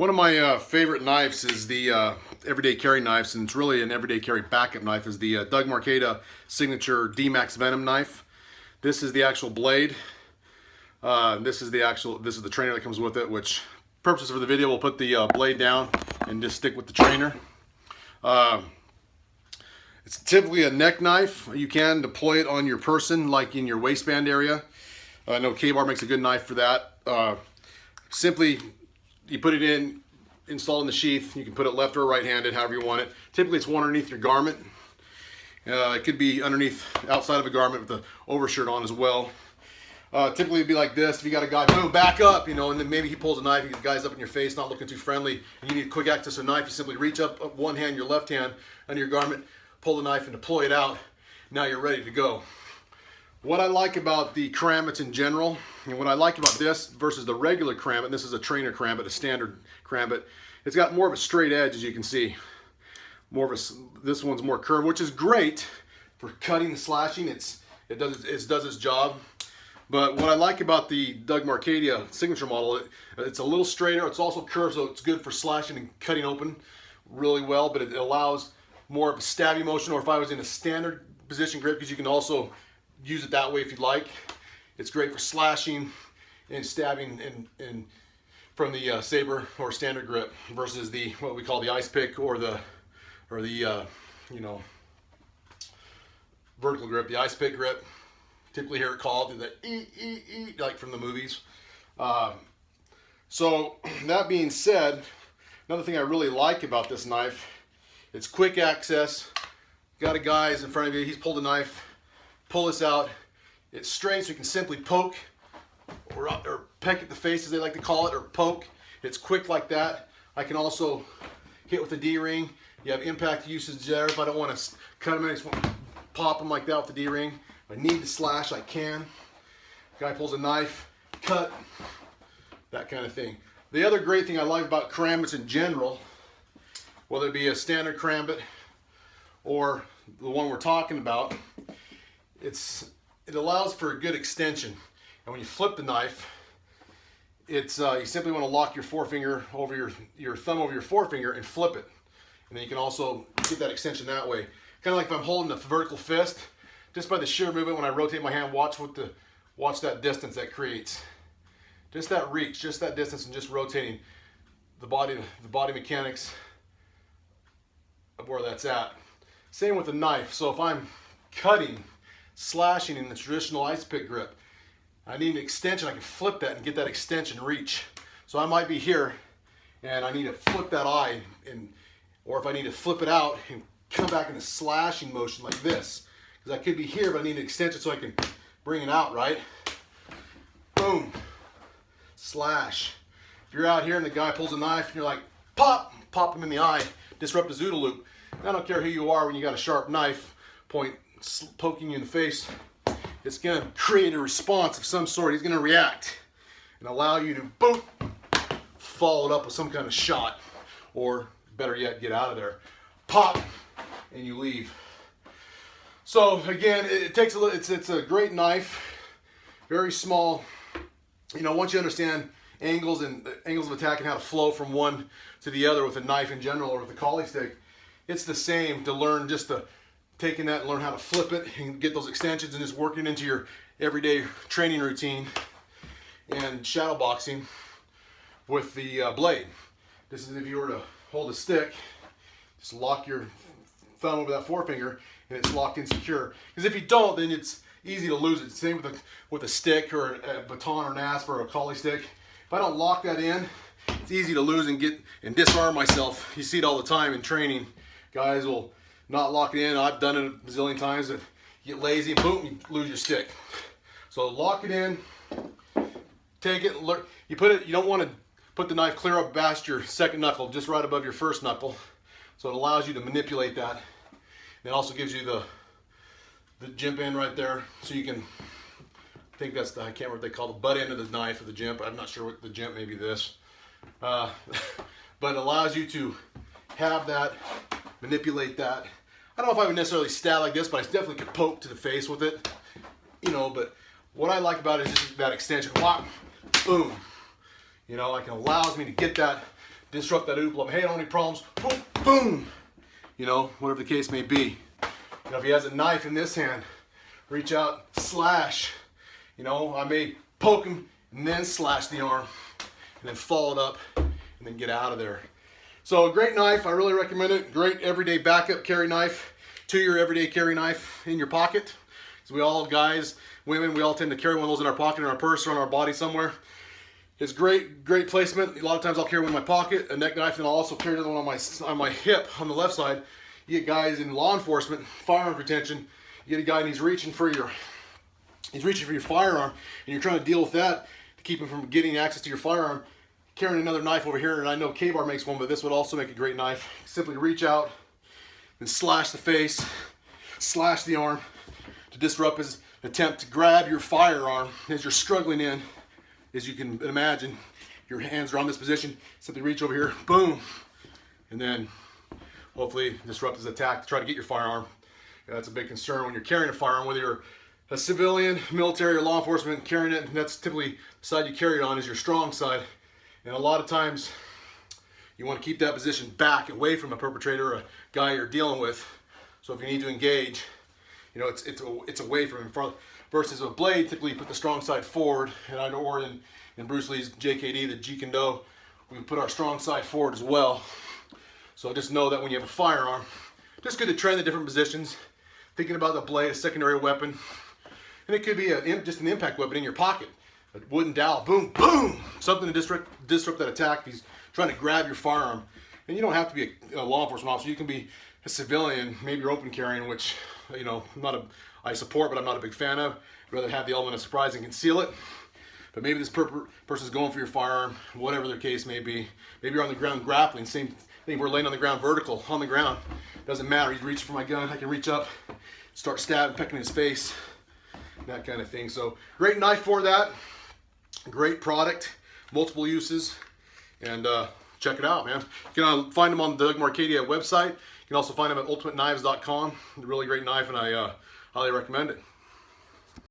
One of my favorite knives is the everyday carry knives, and it's really an everyday carry backup knife, is the Doug Marcaida signature DMax Venom knife. This is the actual blade. This is the trainer that comes with it, which purposes for the video, we'll put the blade down and just stick with the trainer. It's typically a neck knife. You can deploy it on your person, like in your waistband area. I know K-Bar makes a good knife for that. Simply, you put it in, install in the sheath. You can put it left or right-handed, however you want it. Typically, it's one underneath your garment. It could be underneath, outside of a garment with the overshirt on as well. Typically, it'd be like this. If you got a guy, boom, back up, you know, and then maybe he pulls a knife, the guy's up in your face, not looking too friendly, and you need quick access to a knife, you simply reach up one hand, your left hand, under your garment, pull the knife and deploy it out. Now you're ready to go. What I like about the Karambits in general, and what I like about this versus the regular Karambit, this is a trainer Karambit, a standard Karambit, it's got more of a straight edge, as you can see. This one's more curved, which is great for cutting and slashing. It does its job. But what I like about the Doug Marcaida signature model, it's a little straighter. It's also curved, so it's good for slashing and cutting open really well. But it allows more of a stabby motion, or if I was in a standard position grip, because you can also use it that way if you'd like. It's great for slashing and stabbing and from the saber or standard grip versus the what we call the ice pick or the you know, vertical grip, the ice pick grip. Typically hear it called the like from the movies. So that being said, another thing I really like about this knife, it's quick access. Got a guy's in front of you, he's pulled a knife, pull this out. It's straight, so you can simply poke or peck at the face, as they like to call it, or poke. It's quick like that. I can also hit with a D-ring. You have impact usage there. If I don't want to cut them, I just want to pop them like that with the D-ring. If I need to slash, I can. Guy pulls a knife, cut, that kind of thing. The other great thing I like about Karambits in general, whether it be a standard Karambit or the one we're talking about, it allows for a good extension. And when you flip the knife, you simply want to lock your forefinger over your thumb over your forefinger and flip it. And then you can also get that extension that way. Kind of like if I'm holding a vertical fist, just by the sheer movement when I rotate my hand, watch that distance that creates. Just that reach, just that distance, and just rotating the body mechanics of where that's at. Same with the knife. So if I'm cutting, slashing in the traditional ice pick grip, I need an extension. I can flip that and get that extension reach. So I might be here and I need to flip that eye, or if I need to flip it out and come back in a slashing motion like this, because I could be here but I need an extension so I can bring it out, right? Boom, slash. If you're out here and the guy pulls a knife and you're like, pop him in the eye, disrupt his OODA loop. I don't care who you are when you got a sharp knife point poking you in the face, it's going to create a response of some sort. He's going to react and allow you to, boom, follow it up with some kind of shot, or better yet, get out of there. Pop, and you leave. So again, it takes a little, it's a great knife, very small. You know, once you understand angles of attack and how to flow from one to the other with a knife in general, or with a collie stick, it's the same to learn just to taking that and learn how to flip it and get those extensions and just working into your everyday training routine and shadow boxing with the blade. This is if you were to hold a stick, just lock your thumb over that forefinger and it's locked in secure. Because if you don't, then it's easy to lose it. Same with a stick or a baton or an asp or a collie stick. If I don't lock that in, it's easy to lose and disarm myself. You see it all the time in training. Guys will not lock it in. I've done it a bazillion times. You get lazy, boom, you lose your stick. So lock it in, take it, you don't want to put the knife clear up past your second knuckle, just right above your first knuckle. So it allows you to manipulate that. It also gives you the jimp end right there, so you can, I think that's I can't remember what they call the butt end of the knife or the jimp. I'm not sure what the jimp, maybe this. But it allows you to have that, manipulate that. I don't know if I would necessarily stab like this, but I definitely could poke to the face with it, you know. But what I like about it is just that extension. Whop, boom. You know, like it allows me to get that disrupt that oop. Hey, I don't have any problems. Boom, boom. You know, whatever the case may be. You know, if he has a knife in this hand, reach out, slash. You know, I may poke him and then slash the arm and then follow it up and then get out of there. So a great knife, I really recommend it. Great everyday backup carry knife to your everyday carry knife in your pocket. So we all, guys, women, we all tend to carry one of those in our pocket, in our purse, or on our body somewhere. It's great placement. A lot of times I'll carry one in my pocket, a neck knife, and I'll also carry another one on my hip on the left side. You get guys in law enforcement, firearm retention. You get a guy and he's reaching for your firearm, and you're trying to deal with that to keep him from getting access to your firearm. Carrying another knife over here, and I know K-Bar makes one, but this would also make a great knife. Simply reach out and slash the face, slash the arm to disrupt his attempt to grab your firearm as you're struggling in. As you can imagine, your hands are on this position. Simply reach over here, boom, and then hopefully disrupt his attack to try to get your firearm. That's a big concern when you're carrying a firearm, whether you're a civilian, military, or law enforcement carrying it. And that's typically the side you carry it on is your strong side. And a lot of times you want to keep that position back, away from a perpetrator or a guy you're dealing with. So if you need to engage, you know, it's away from him. Versus a blade, typically you put the strong side forward. And I know, or in Bruce Lee's JKD, the Jeet Kune Do, we put our strong side forward as well. So just know that when you have a firearm, just good to train the different positions. Thinking about the blade, a secondary weapon. And it could be just an impact weapon in your pocket. A wooden dowel, boom, boom, something to disrupt that attack if he's trying to grab your firearm. And you don't have to be a law enforcement officer. You can be a civilian, maybe you're open carrying, which, you know, I support, but I'm not a big fan of. I'd rather have the element of surprise and conceal it. But maybe this person's going for your firearm, whatever their case may be. Maybe you're on the ground grappling, same thing, we're laying on the ground vertical, on the ground. Doesn't matter, he's reaching for my gun, I can reach up, start stabbing, pecking his face, that kind of thing. So great knife for that. Great product, multiple uses, and check it out, man. You can find them on the Marcaida website. You can also find them at ultimateknives.com. Really great knife, and I highly recommend it.